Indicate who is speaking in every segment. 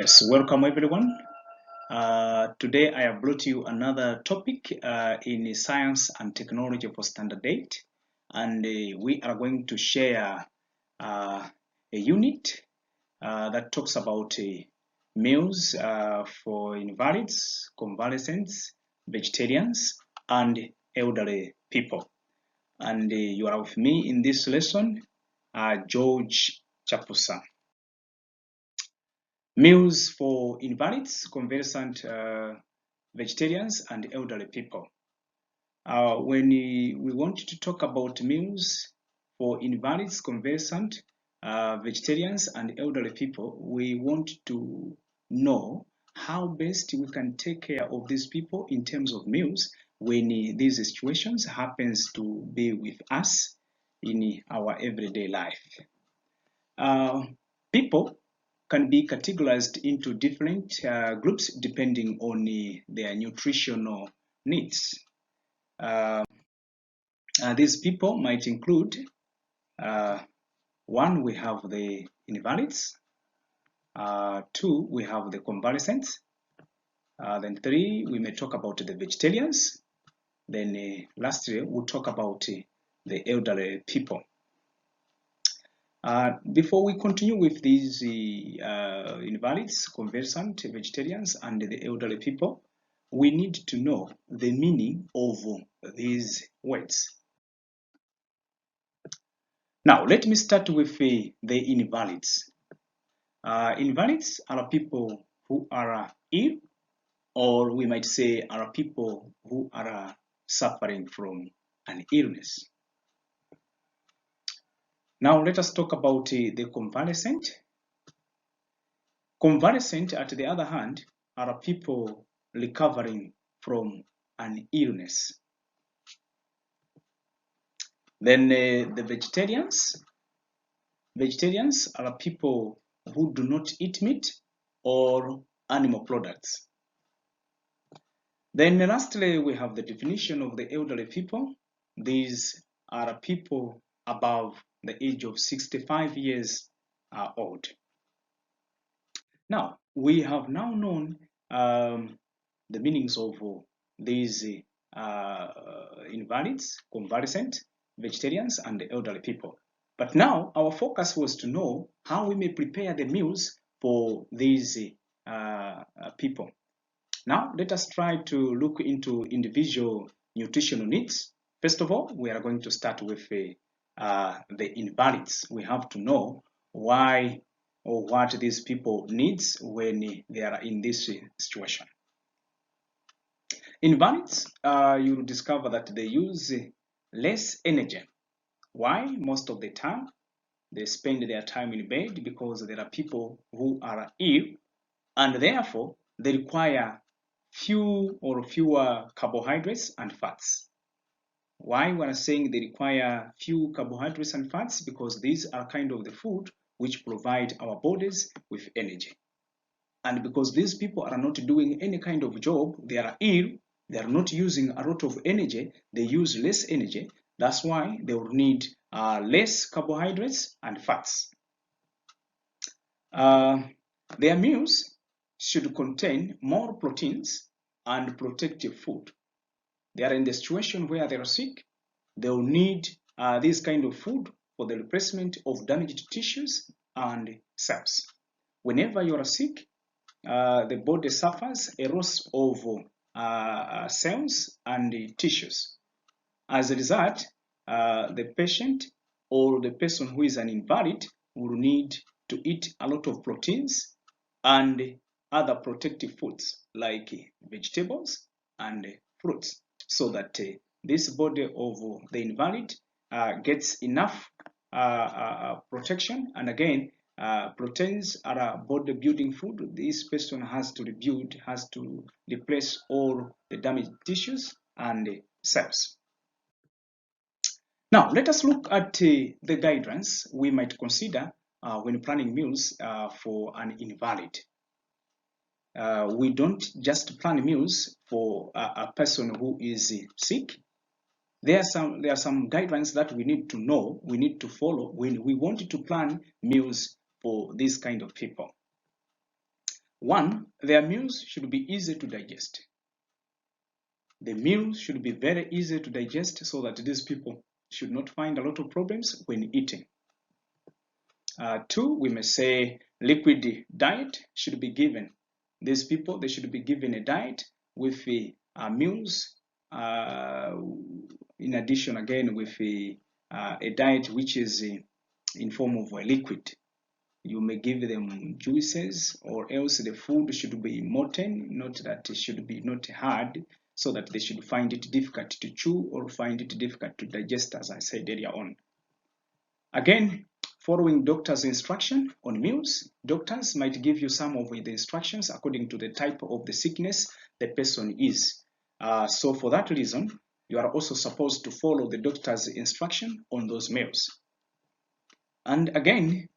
Speaker 1: Yes, welcome everyone. Today I have brought you another topic in science and technology for standard 8, and we are going to share a unit that talks about meals for invalids, convalescents, vegetarians, and elderly people. And you are with me in this lesson, George Chapusa. Meals for invalids, convalescent vegetarians, and elderly people. When we want to talk about meals for invalids, convalescent, vegetarians, and elderly people, we want to know how best we can take care of these people in terms of meals when these situations happens to be with us in our everyday life. People can be categorized into different groups depending on their nutritional needs. These people might include one, we have the invalids, two, we have the convalescents, then three, we may talk about the vegetarians, then lastly, we'll talk about the elderly people. Before we continue with these invalids, convalescent, vegetarians, and the elderly people, we need to know the meaning of these words. Now, let me start with the invalids. Invalids are people who are ill, or we might say are people who are suffering from an illness. Now let us talk about the convalescent. Convalescent, at the other hand, are people recovering from an illness. Then the vegetarians. Vegetarians are people who do not eat meat or animal products. Then lastly, we have the definition of the elderly people. These are people above the age of 65 years old. Now, we have now known the meanings of these invalids, convalescent, vegetarians, and the elderly people. But now our focus was to know how we may prepare the meals for these people. Now, let us try to look into individual nutritional needs. First of all, we are going to start with the invalids. We have to know why or what these people needs when they are in this situation. Invalids, you will discover that they use less energy. Why? Most of the time, they spend their time in bed because there are people who are ill, and therefore they require fewer carbohydrates and fats. Why we are saying they require few carbohydrates and fats? Because these are kind of the food which provide our bodies with energy. And because these people are not doing any kind of job, they are ill, they are not using a lot of energy, they use less energy. That's why they will need less carbohydrates and fats. Their meals should contain more proteins and protective food. They are in the situation where they are sick. They will need this kind of food for the replacement of damaged tissues and cells. Whenever you are sick, the body suffers a loss of cells and tissues. As a result, the patient or the person who is an invalid will need to eat a lot of proteins and other protective foods like vegetables and fruits, so that this body of the invalid gets enough protection. And again, proteins are a body building food. This person has to rebuild, has to replace all the damaged tissues and cells. Now, let us look at the guidelines we might consider when planning meals for an invalid. We don't just plan meals for a person who is sick. There are some guidelines that we need to know, we need to follow when we want to plan meals for this kind of people. One, their meals should be easy to digest. The meals should be very easy to digest so that these people should not find a lot of problems when eating. Two, we may say liquid diet should be given. These people, they should be given a diet with meals, in addition again with a diet which is in form of a liquid. You may give them juices, or else the food should be molten, not that it should be not hard, so that they should find it difficult to chew or find it difficult to digest, as I said earlier on. Again, following doctor's instruction on meals, doctors might give you some of the instructions according to the type of the sickness the person is. So for that reason, you are also supposed to follow the doctor's instruction on those meals. And again,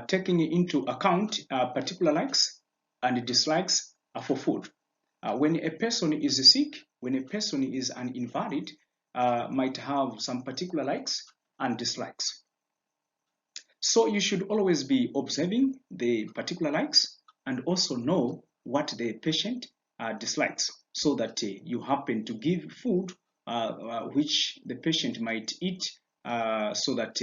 Speaker 1: taking into account particular likes and dislikes for food. When a person is sick, when a person is an invalid, might have some particular likes and dislikes. So you should always be observing the particular likes and also know what the patient dislikes, so that you happen to give food which the patient might eat, so that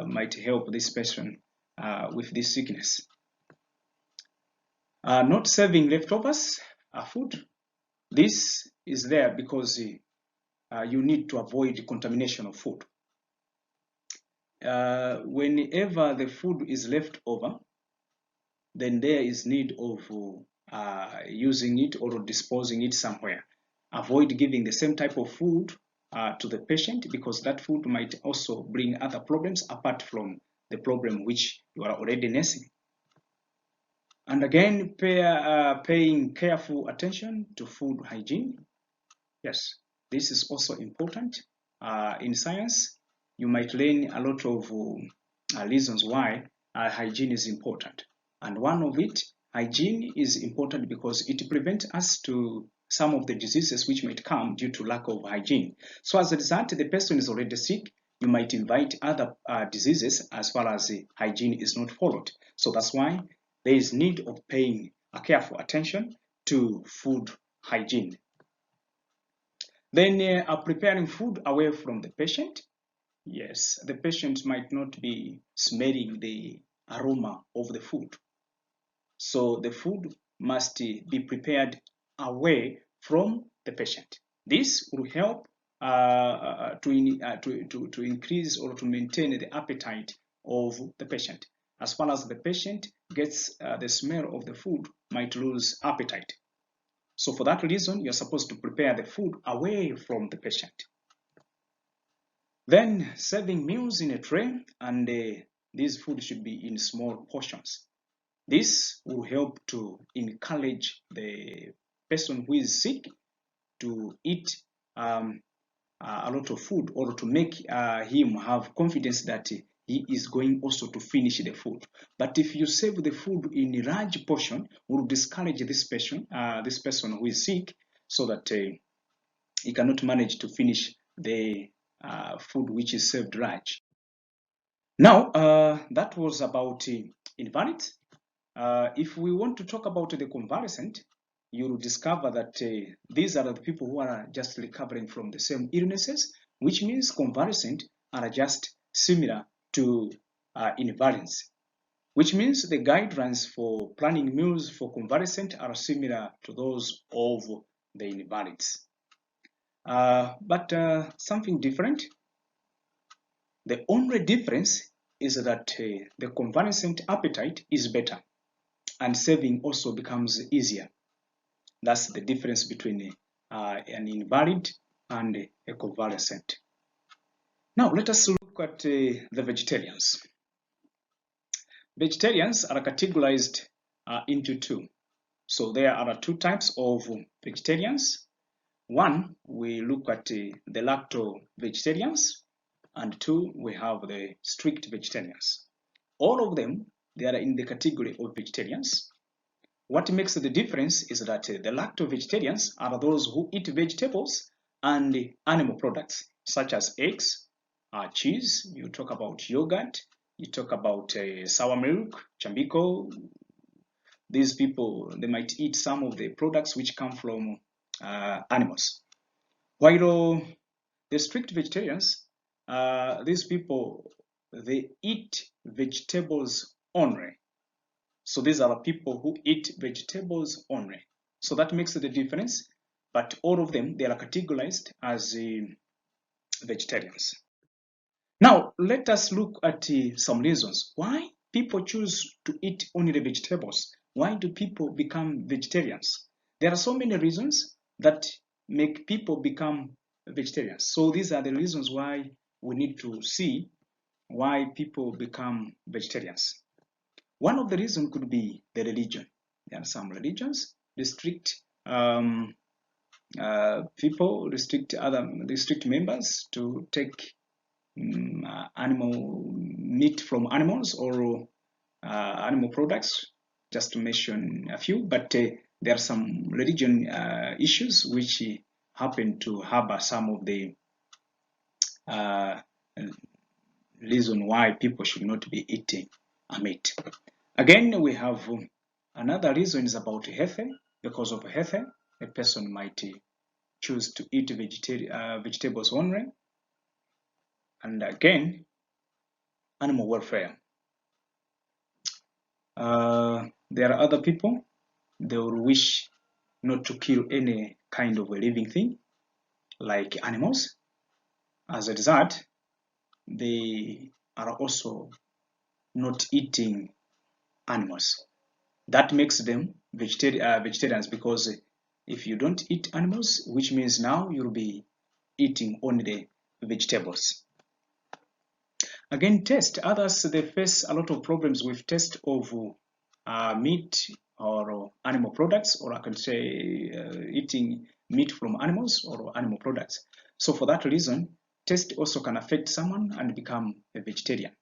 Speaker 1: might help this person with this sickness. Not serving leftovers food. This is there because you need to avoid contamination of food. Whenever the food is left over, then there is need of using it or disposing it somewhere. Avoid giving the same type of food to the patient, because that food might also bring other problems apart from the problem which you are already nursing. And again, paying careful attention to food hygiene. Yes, this is also important. In science, you might learn a lot of reasons why hygiene is important. And one of it, hygiene is important because it prevents us to some of the diseases which might come due to lack of hygiene. So as a result, the person is already sick, you might invite other diseases as far as hygiene is not followed. So that's why there is need of paying a careful attention to food hygiene. Then preparing food away from the patient. Yes, the patient might not be smelling the aroma of the food. So the food must be prepared away from the patient. This will help to increase or to maintain the appetite of the patient. As far as the patient gets the smell of the food, might lose appetite. So for that reason, you're supposed to prepare the food away from the patient. Then serving meals in a tray, and this food should be in small portions. This will help to encourage the person who is sick to eat a lot of food, or to make him have confidence that he is going also to finish the food. But if you save the food in a large portion, will discourage this person who is sick, so that he cannot manage to finish the food which is served large. Now, that was about invalids. If we want to talk about the convalescent, you will discover that these are the people who are just recovering from the same illnesses, which means convalescent are just similar to invalids, which means the guidelines for planning meals for convalescent are similar to those of the invalids. But something different. The only difference is that the convalescent appetite is better, and saving also becomes easier. That's the difference between an invalid and a convalescent. Now let us look at the vegetarians. Vegetarians are categorized into two. So there are two types of vegetarians. One, we look at the lacto-vegetarians, and two, we have the strict vegetarians. All of them, they are in the category of vegetarians. What makes the difference is that the lacto-vegetarians are those who eat vegetables and animal products, such as eggs, cheese, you talk about yogurt, you talk about sour milk, chambiko, these people, they might eat some of the products which come from animals. While the strict vegetarians, these people, they eat vegetables only. So these are people who eat vegetables only. So that makes the difference. But all of them, they are categorized as vegetarians. Now, let us look at some reasons why people choose to eat only the vegetables. Why do people become vegetarians? There are so many reasons that make people become vegetarians. So these are the reasons why we need to see why people become vegetarians. One of the reasons could be the religion. There are some religions restrict people, restrict members to take animal meat from animals or animal products, just to mention a few. But there are some religion issues which happen to harbor some of the uh, reason why people should not be eating meat. Again, we have another reason is about health. Because of health, a person might choose to eat vegetables only. And again, animal welfare. There are other people, they will wish not to kill any kind of a living thing, like animals. As a result, they are also not eating animals. That makes them vegetarians, because if you don't eat animals, which means now you'll be eating only the vegetables. Again, taste. Others, they face a lot of problems with taste of meat or animal products, or I can say eating meat from animals or animal products. So for that reason, taste also can affect someone and become a vegetarian.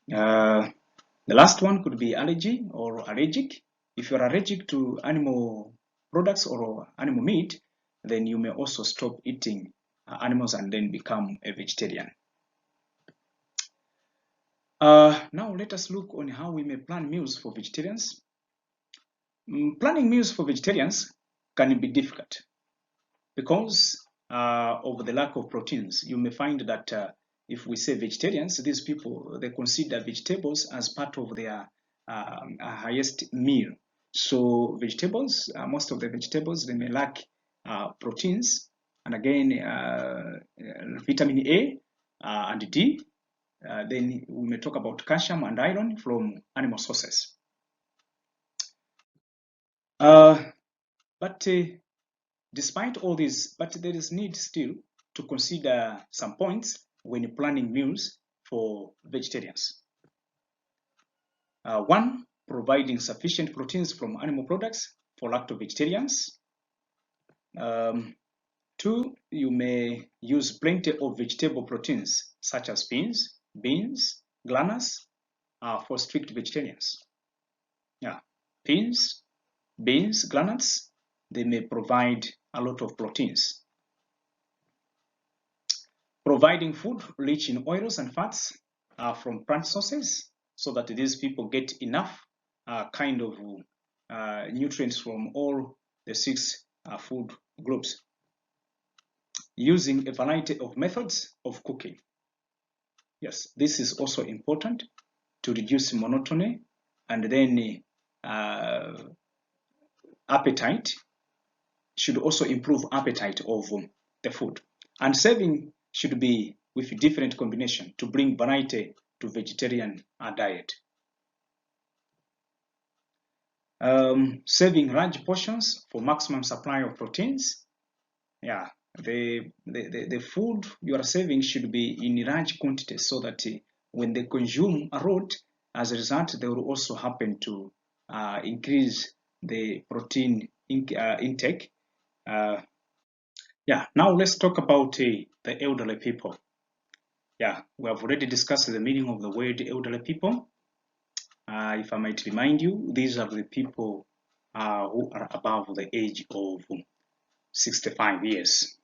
Speaker 1: The last one could be allergy or allergic. If you're allergic to animal products or animal meat, then you may also stop eating animals and then become a vegetarian. Now let us look on how we may plan meals for vegetarians. Planning meals for vegetarians can be difficult because of the lack of proteins. You may find that if we say vegetarians, these people, they consider vegetables as part of their highest meal. So vegetables, most of the vegetables, they may lack proteins, and again, vitamin A and D. Then we may talk about calcium and iron from animal sources. But despite all this, but there is need still to consider some points when planning meals for vegetarians. One, providing sufficient proteins from animal products for lacto-vegetarians. Two, you may use plenty of vegetable proteins such as beans, granules for strict vegetarians. Yeah, beans, granules, they may provide a lot of proteins. Providing food rich in oils and fats from plant sources so that these people get enough kind of nutrients from all the six food groups. Using a variety of methods of cooking. Yes, this is also important to reduce monotony, and then appetite should also improve appetite of the food. And serving should be with different combination to bring variety to vegetarian diet. Serving large portions for maximum supply of proteins. Yeah, the food you are serving should be in large quantities so that when they consume a lot, as a result, they will also happen to increase the protein intake. Yeah, now let's talk about the elderly people. Yeah, we have already discussed the meaning of the word elderly people. If I might remind you, these are the people who are above the age of 65 years.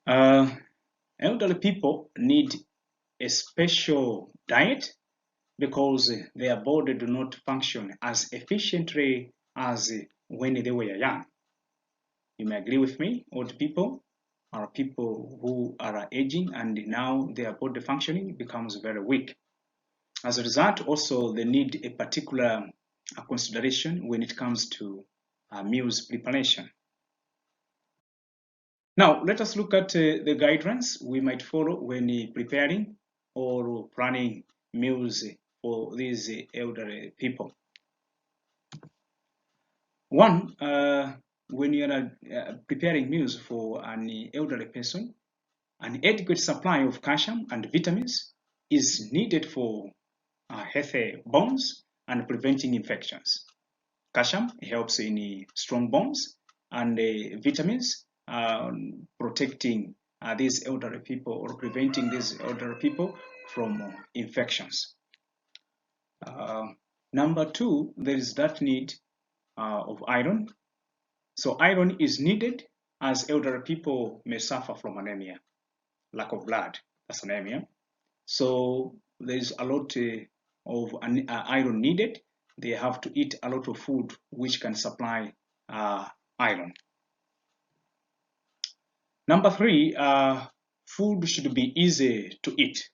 Speaker 1: Elderly people need a special diet because their body do not function as efficiently as when they were young. You may agree with me. Old people are people who are aging and now their body functioning becomes very weak. As a result, also they need a particular consideration when it comes to meals preparation. Now, let us look at the guidelines we might follow when preparing or planning meals for these elderly people. One, when you are preparing meals for an elderly person, an adequate supply of calcium and vitamins is needed for healthy bones and preventing infections. Calcium helps in strong bones, and vitamins protecting these elderly people or preventing these elderly people from infections. Number two, there is that need of iron. So iron is needed as elderly people may suffer from anemia, lack of blood, that's anemia. So there is a lot of iron needed. They have to eat a lot of food which can supply iron. Number three, food should be easy to eat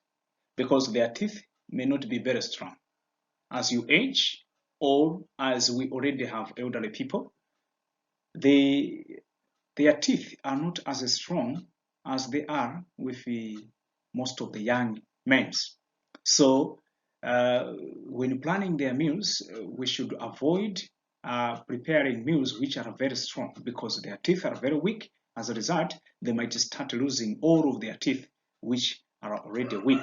Speaker 1: because their teeth may not be very strong. As you age, or as we already have elderly people, their teeth are not as strong as they are with most of the young men. So when planning their meals, we should avoid preparing meals which are very strong because their teeth are very weak. As a result, they might start losing all of their teeth, which are already weak.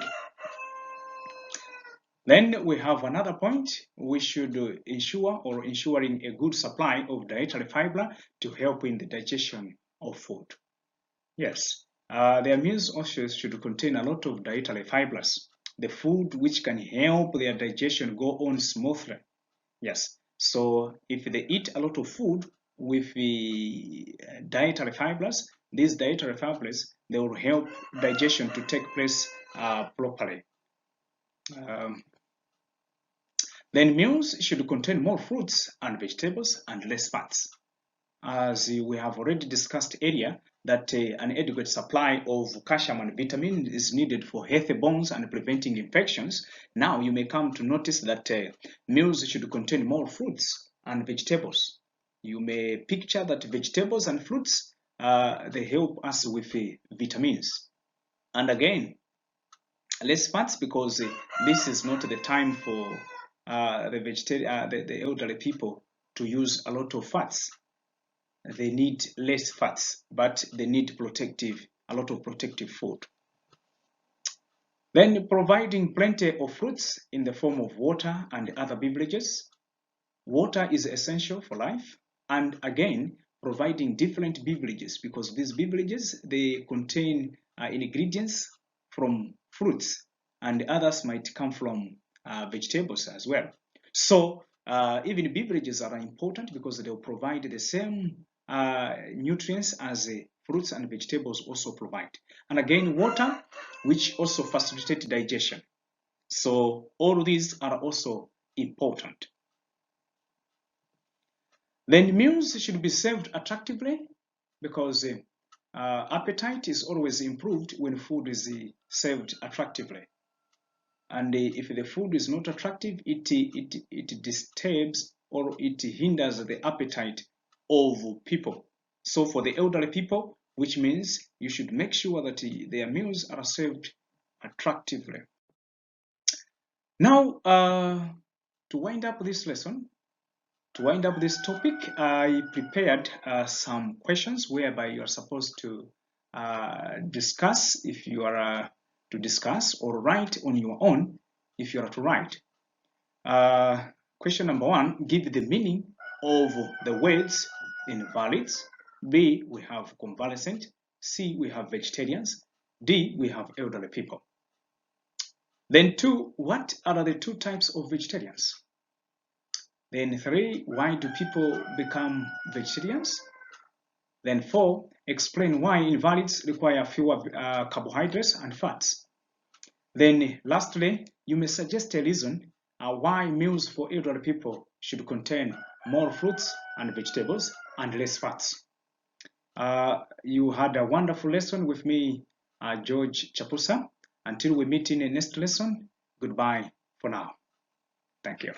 Speaker 1: Then we have another point. We should ensuring a good supply of dietary fiber to help in the digestion of food. Yes, their meals also should contain a lot of dietary fibers, the food which can help their digestion go on smoothly. Yes, so if they eat a lot of food with the dietary fibers, these dietary fibers, they will help digestion to take place properly. Then meals should contain more fruits and vegetables and less fats. As we have already discussed earlier, that an adequate supply of calcium and vitamin is needed for healthy bones and preventing infections. Now you may come to notice that meals should contain more fruits and vegetables. You may picture that vegetables and fruits, they help us with vitamins. And again, less fats because this is not the time for the elderly people to use a lot of fats. They need less fats, but they need a lot of protective food. Then providing plenty of fruits in the form of water and other beverages. Water is essential for life, and again, providing different beverages because these beverages, they contain ingredients from fruits and others might come from vegetables as well. So even beverages are important because they'll provide the same nutrients as fruits and vegetables also provide. And again, water, which also facilitates digestion. So all these are also important. Then meals should be served attractively because appetite is always improved when food is served attractively. And if the food is not attractive, it disturbs or it hinders the appetite of people. So for the elderly people, which means you should make sure that their meals are served attractively. Now, to wind up this lesson, to wind up this topic, I prepared some questions whereby you are supposed to discuss if you are to discuss or write on your own if you are to write. Question number one, give the meaning of the words invalids. B, we have convalescent. C, we have vegetarians. D, we have elderly people. Then two, what are the two types of vegetarians? Then three, why do people become vegetarians? Then four, explain why invalids require fewer carbohydrates and fats. Then lastly, you may suggest a reason why meals for elderly people should contain more fruits and vegetables and less fats. You had a wonderful lesson with me, George Chapusa. Until we meet in the next lesson, goodbye for now. Thank you.